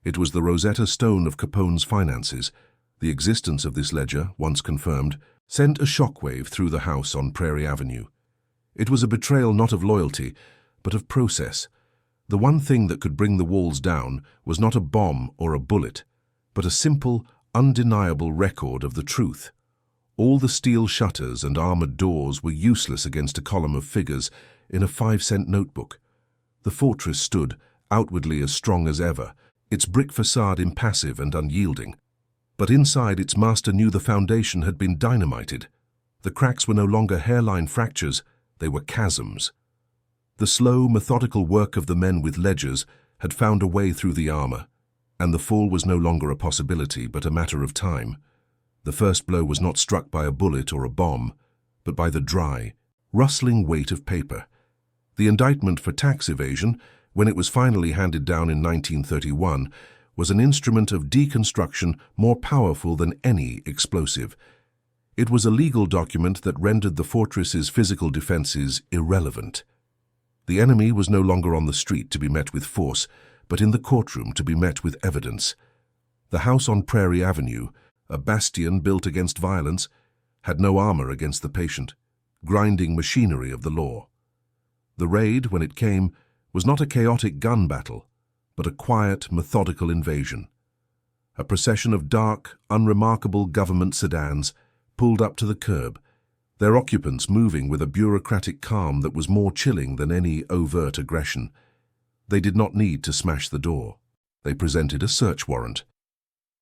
It was the Rosetta Stone of Capone's finances. The existence of this ledger, once confirmed, sent a shockwave through the house on Prairie Avenue. It was a betrayal not of loyalty, but of process. The one thing that could bring the walls down was not a bomb or a bullet, but a simple, undeniable record of the truth. All the steel shutters and armored doors were useless against a column of figures in a 5-cent notebook. The fortress stood, outwardly as strong as ever, its brick facade impassive and unyielding. But inside, its master knew the foundation had been dynamited. The cracks were no longer hairline fractures, they were chasms. The slow, methodical work of the men with ledgers had found a way through the armor, and the fall was no longer a possibility but a matter of time. The first blow was not struck by a bullet or a bomb, but by the dry, rustling weight of paper. The indictment for tax evasion, when it was finally handed down in 1931, was an instrument of deconstruction more powerful than any explosive. It was a legal document that rendered the fortress's physical defenses irrelevant. The enemy was no longer on the street to be met with force, but in the courtroom to be met with evidence. The house on Prairie Avenue, a bastion built against violence, had no armor against the patient, grinding machinery of the law. The raid, when it came, was not a chaotic gun battle, but a quiet, methodical invasion. A procession of dark, unremarkable government sedans pulled up to the curb, their occupants moving with a bureaucratic calm that was more chilling than any overt aggression. They did not need to smash the door. They presented a search warrant.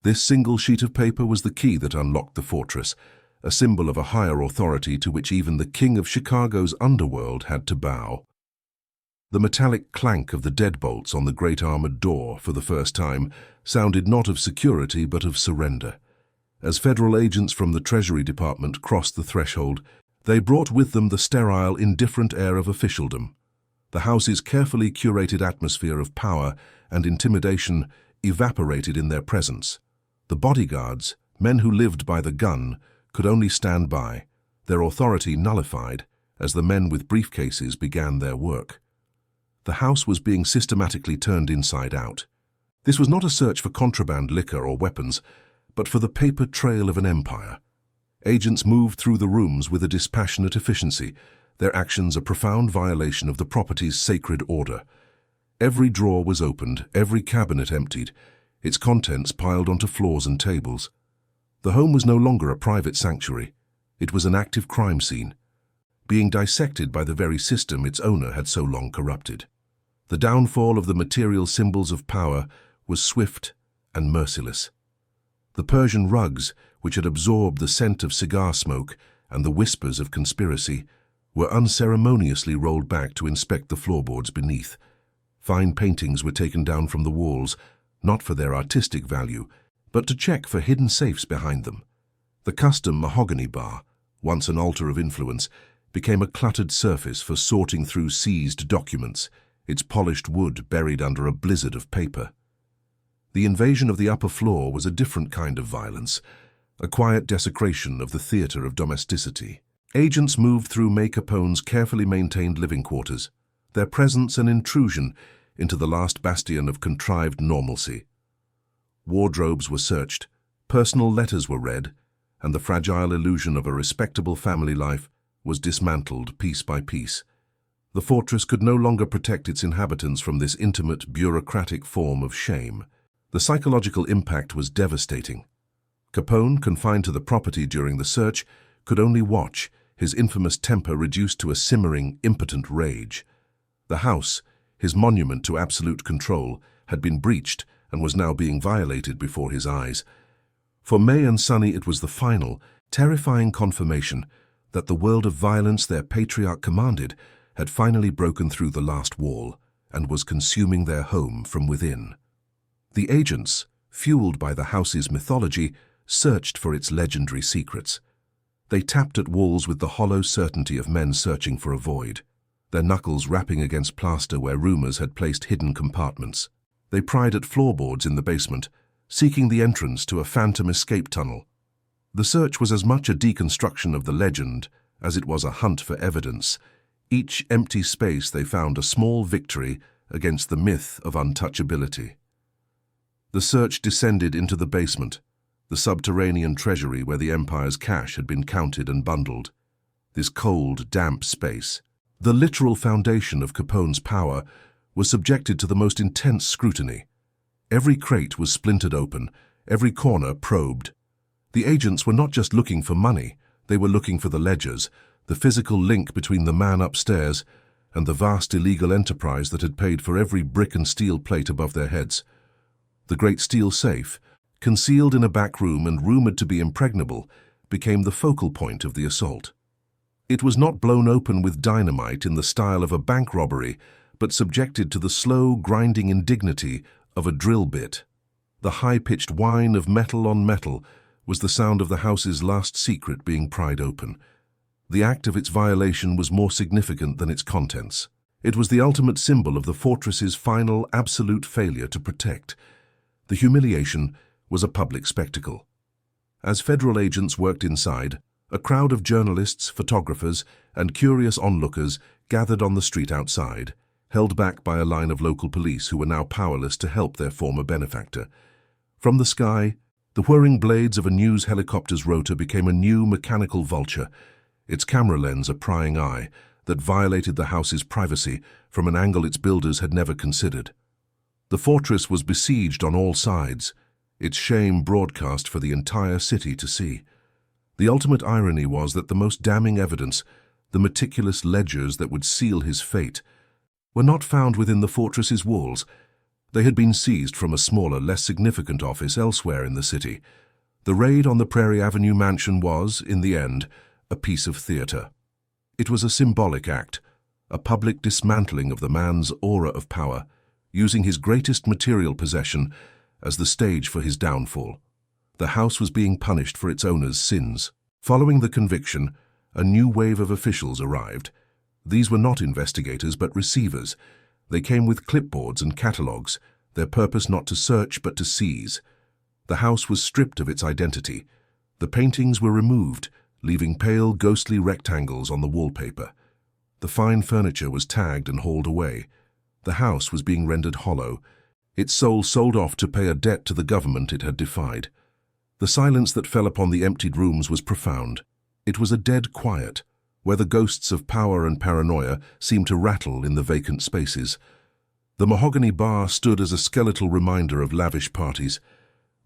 This single sheet of paper was the key that unlocked the fortress, a symbol of a higher authority to which even the king of Chicago's underworld had to bow. The metallic clank of the deadbolts on the great armored door, for the first time, sounded not of security but of surrender. As federal agents from the Treasury Department crossed the threshold, they brought with them the sterile, indifferent air of officialdom. The house's carefully curated atmosphere of power and intimidation evaporated in their presence. The bodyguards, men who lived by the gun, could only stand by, their authority nullified, as the men with briefcases began their work. The house was being systematically turned inside out. This was not a search for contraband liquor or weapons, but for the paper trail of an empire. Agents moved through the rooms with a dispassionate efficiency, their actions a profound violation of the property's sacred order. Every drawer was opened, every cabinet emptied, its contents piled onto floors and tables. The home was no longer a private sanctuary. It was an active crime scene, being dissected by the very system its owner had so long corrupted. The downfall of the material symbols of power was swift and merciless. The Persian rugs, which had absorbed the scent of cigar smoke and the whispers of conspiracy, were unceremoniously rolled back to inspect the floorboards beneath. Fine paintings were taken down from the walls, not for their artistic value, but to check for hidden safes behind them. The custom mahogany bar, once an altar of influence, became a cluttered surface for sorting through seized documents, its polished wood buried under a blizzard of paper. The invasion of the upper floor was a different kind of violence, a quiet desecration of the theater of domesticity. Agents moved through Capone's carefully maintained living quarters, their presence an intrusion into the last bastion of contrived normalcy. Wardrobes were searched, personal letters were read, and the fragile illusion of a respectable family life was dismantled piece by piece. The fortress could no longer protect its inhabitants from this intimate, bureaucratic form of shame. The psychological impact was devastating. Capone, confined to the property during the search, could only watch, his infamous temper reduced to a simmering, impotent rage. The house, his monument to absolute control, had been breached and was now being violated before his eyes. For May and Sonny it was the final, terrifying confirmation that the world of violence their patriarch commanded had finally broken through the last wall and was consuming their home from within. The agents, fueled by the house's mythology, searched for its legendary secrets. They tapped at walls with the hollow certainty of men searching for a void, their knuckles rapping against plaster where rumors had placed hidden compartments. They pried at floorboards in the basement, seeking the entrance to a phantom escape tunnel. The search was as much a deconstruction of the legend as it was a hunt for evidence. Each empty space they found a small victory against the myth of untouchability. The search descended into the basement, the subterranean treasury where the empire's cash had been counted and bundled. This cold, damp space, the literal foundation of Capone's power, was subjected to the most intense scrutiny. Every crate was splintered open, every corner probed. The agents were not just looking for money, they were looking for the ledgers, the physical link between the man upstairs and the vast illegal enterprise that had paid for every brick and steel plate above their heads. The great steel safe, concealed in a back room and rumored to be impregnable, became the focal point of the assault. It was not blown open with dynamite in the style of a bank robbery, but subjected to the slow, grinding indignity of a drill bit. The high-pitched whine of metal on metal was the sound of the house's last secret being pried open. The act of its violation was more significant than its contents. It was the ultimate symbol of the fortress's final, absolute failure to protect. The humiliation was a public spectacle. As federal agents worked inside, a crowd of journalists, photographers, and curious onlookers gathered on the street outside, held back by a line of local police who were now powerless to help their former benefactor. From the sky, the whirring blades of a news helicopter's rotor became a new mechanical vulture, its camera lens a prying eye that violated the house's privacy from an angle its builders had never considered. The fortress was besieged on all sides, its shame broadcast for the entire city to see. The ultimate irony was that the most damning evidence, the meticulous ledgers that would seal his fate, were not found within the fortress's walls. They had been seized from a smaller, less significant office elsewhere in the city. The raid on the Prairie Avenue mansion was, in the end, a piece of theater. It was a symbolic act, a public dismantling of the man's aura of power, using his greatest material possession as the stage for his downfall. The house was being punished for its owner's sins. Following the conviction, a new wave of officials arrived. These were not investigators but receivers. They came with clipboards and catalogues, their purpose not to search but to seize. The house was stripped of its identity. The paintings were removed, leaving pale, ghostly rectangles on the wallpaper. The fine furniture was tagged and hauled away. The house was being rendered hollow, its soul sold off to pay a debt to the government it had defied. The silence that fell upon the emptied rooms was profound. It was a dead quiet, where the ghosts of power and paranoia seemed to rattle in the vacant spaces. The mahogany bar stood as a skeletal reminder of lavish parties.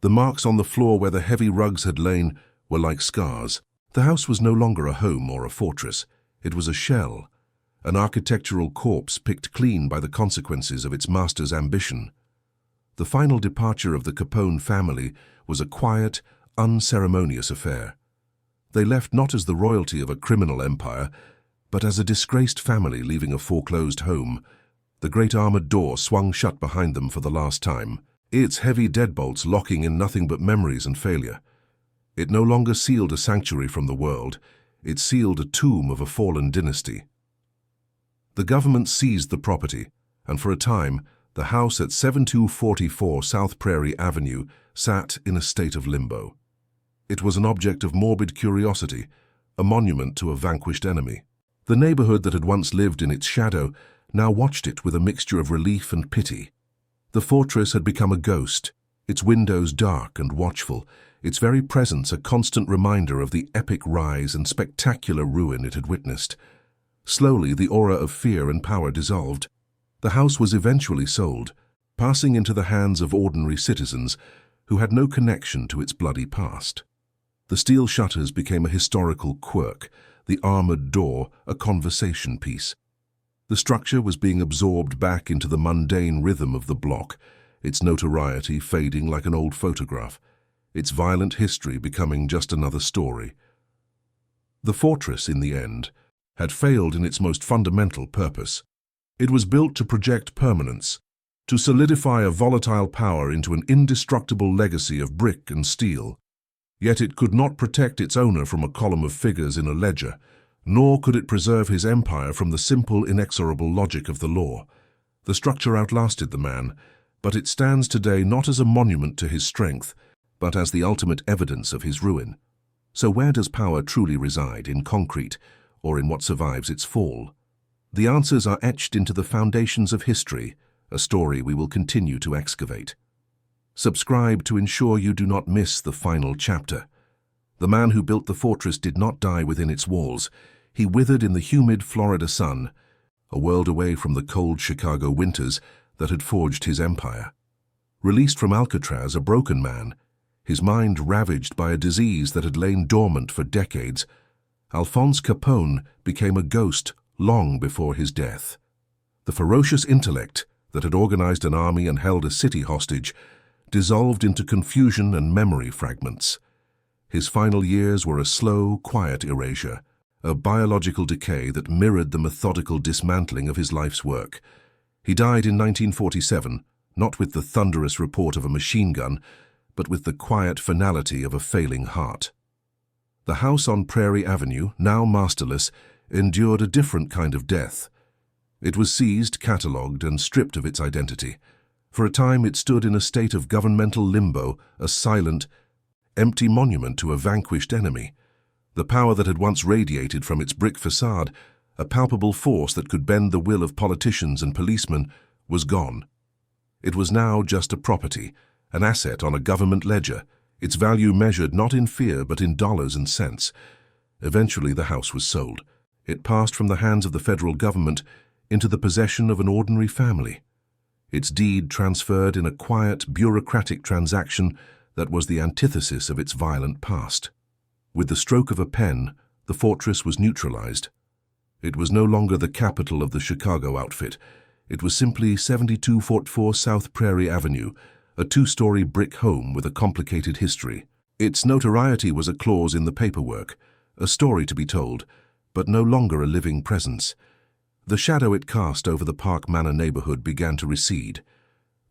The marks on the floor where the heavy rugs had lain were like scars. The house was no longer a home or a fortress. It was a shell, an architectural corpse picked clean by the consequences of its master's ambition. The final departure of the Capone family was a quiet, unceremonious affair. They left not as the royalty of a criminal empire, but as a disgraced family leaving a foreclosed home. The great armored door swung shut behind them for the last time, its heavy deadbolts locking in nothing but memories and failure. It no longer sealed a sanctuary from the world, it sealed a tomb of a fallen dynasty. The government seized the property, and for a time, the house at 7244 South Prairie Avenue sat in a state of limbo. It was an object of morbid curiosity, a monument to a vanquished enemy. The neighborhood that had once lived in its shadow now watched it with a mixture of relief and pity. The fortress had become a ghost, its windows dark and watchful, its very presence a constant reminder of the epic rise and spectacular ruin it had witnessed. Slowly, the aura of fear and power dissolved. The house was eventually sold, passing into the hands of ordinary citizens who had no connection to its bloody past. The steel shutters became a historical quirk, the armored door a conversation piece. The structure was being absorbed back into the mundane rhythm of the block, its notoriety fading like an old photograph, its violent history becoming just another story. The fortress, in the end, had failed in its most fundamental purpose. It was built to project permanence, to solidify a volatile power into an indestructible legacy of brick and steel. Yet it could not protect its owner from a column of figures in a ledger, nor could it preserve his empire from the simple, inexorable logic of the law. The structure outlasted the man, but it stands today not as a monument to his strength, but as the ultimate evidence of his ruin. So where does power truly reside, in concrete, or in what survives its fall? The answers are etched into the foundations of history, a story we will continue to excavate. Subscribe to ensure you do not miss the final chapter. The man who built the fortress did not die within its walls. He withered in the humid Florida sun, a world away from the cold Chicago winters that had forged his empire. Released from Alcatraz, a broken man, his mind ravaged by a disease that had lain dormant for decades. Alphonse Capone became a ghost long before his death. The ferocious intellect that had organized an army and held a city hostage dissolved into confusion and memory fragments. His final years were a slow, quiet erasure, a biological decay that mirrored the methodical dismantling of his life's work. He died in 1947, not with the thunderous report of a machine gun, but with the quiet finality of a failing heart. The house on Prairie Avenue, now masterless, endured a different kind of death. It was seized, catalogued, and stripped of its identity. For a time it stood in a state of governmental limbo, a silent, empty monument to a vanquished enemy. The power that had once radiated from its brick facade, a palpable force that could bend the will of politicians and policemen, was gone. It was now just a property, an asset on a government ledger, its value measured not in fear but in dollars and cents. Eventually the house was sold. It passed from the hands of the federal government into the possession of an ordinary family. Its deed transferred in a quiet, bureaucratic transaction that was the antithesis of its violent past. With the stroke of a pen, the fortress was neutralized. It was no longer the capital of the Chicago outfit. It was simply 7244 South Prairie Avenue, a two-story brick home with a complicated history. Its notoriety was a clause in the paperwork, a story to be told, but no longer a living presence. The shadow it cast over the Park Manor neighborhood began to recede.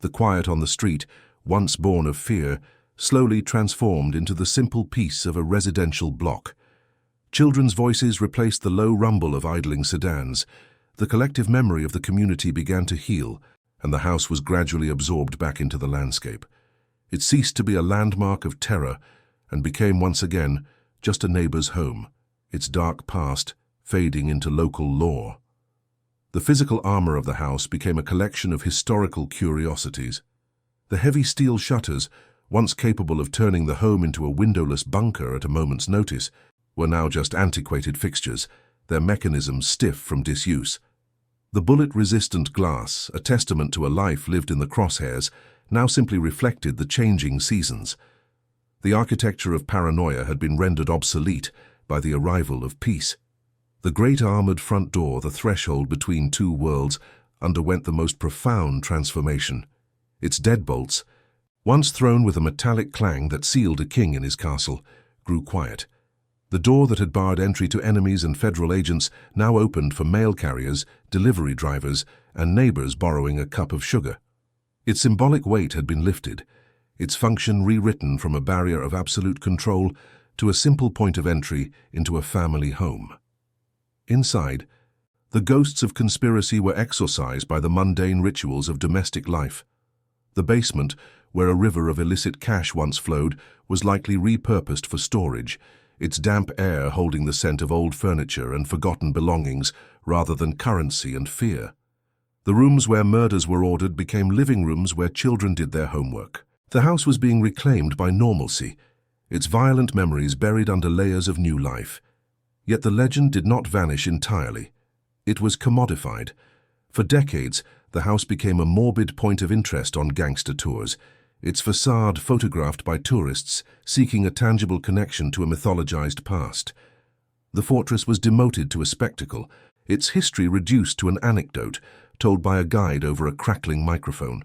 The quiet on the street, once born of fear, slowly transformed into the simple peace of a residential block. Children's voices replaced the low rumble of idling sedans. The collective memory of the community began to heal, and the house was gradually absorbed back into the landscape. It ceased to be a landmark of terror and became once again just a neighbor's home, its dark past fading into local lore. The physical armor of the house became a collection of historical curiosities. The heavy steel shutters, once capable of turning the home into a windowless bunker at a moment's notice, were now just antiquated fixtures, their mechanisms stiff from disuse. The bullet-resistant glass, a testament to a life lived in the crosshairs, now simply reflected the changing seasons. The architecture of paranoia had been rendered obsolete by the arrival of peace. The great armored front door, the threshold between two worlds, underwent the most profound transformation. Its deadbolts, once thrown with a metallic clang that sealed a king in his castle, grew quiet. The door that had barred entry to enemies and federal agents now opened for mail carriers, delivery drivers, and neighbors borrowing a cup of sugar. Its symbolic weight had been lifted, its function rewritten from a barrier of absolute control to a simple point of entry into a family home. Inside, the ghosts of conspiracy were exorcised by the mundane rituals of domestic life. The basement, where a river of illicit cash once flowed, was likely repurposed for storage, its damp air holding the scent of old furniture and forgotten belongings rather than currency and fear. The rooms where murders were ordered became living rooms where children did their homework. The house was being reclaimed by normalcy, its violent memories buried under layers of new life. Yet the legend did not vanish entirely. It was commodified. For decades, the house became a morbid point of interest on gangster tours, its facade photographed by tourists seeking a tangible connection to a mythologized past. The fortress was demoted to a spectacle, its history reduced to an anecdote told by a guide over a crackling microphone.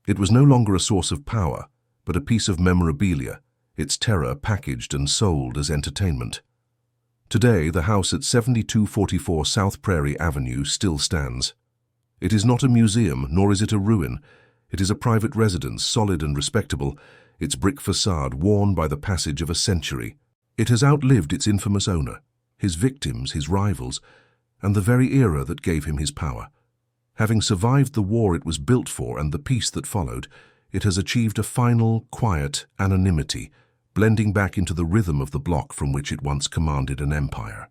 It was no longer a source of power, but a piece of memorabilia, its terror packaged and sold as entertainment. Today, the house at 7244 South Prairie Avenue still stands. It is not a museum, nor is it a ruin. It is a private residence, solid and respectable, its brick facade worn by the passage of a century. It has outlived its infamous owner, his victims, his rivals, and the very era that gave him his power. Having survived the war it was built for and the peace that followed, it has achieved a final, quiet anonymity, blending back into the rhythm of the block from which it once commanded an empire.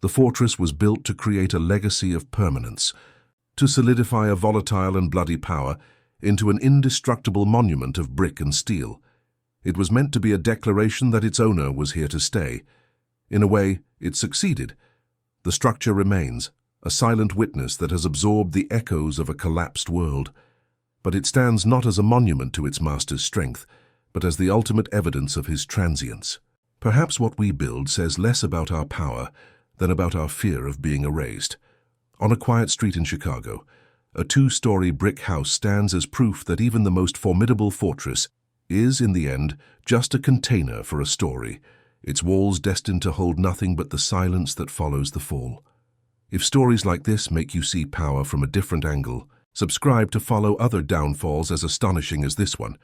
The fortress was built to create a legacy of permanence, to solidify a volatile and bloody power into an indestructible monument of brick and steel. It was meant to be a declaration that its owner was here to stay. In a way, it succeeded. The structure remains, a silent witness that has absorbed the echoes of a collapsed world. But it stands not as a monument to its master's strength, but as the ultimate evidence of his transience. Perhaps what we build says less about our power than about our fear of being erased. On a quiet street in Chicago, a two-story brick house stands as proof that even the most formidable fortress is, in the end, just a container for a story, its walls destined to hold nothing but the silence that follows the fall. If stories like this make you see power from a different angle, subscribe to follow other downfalls as astonishing as this one.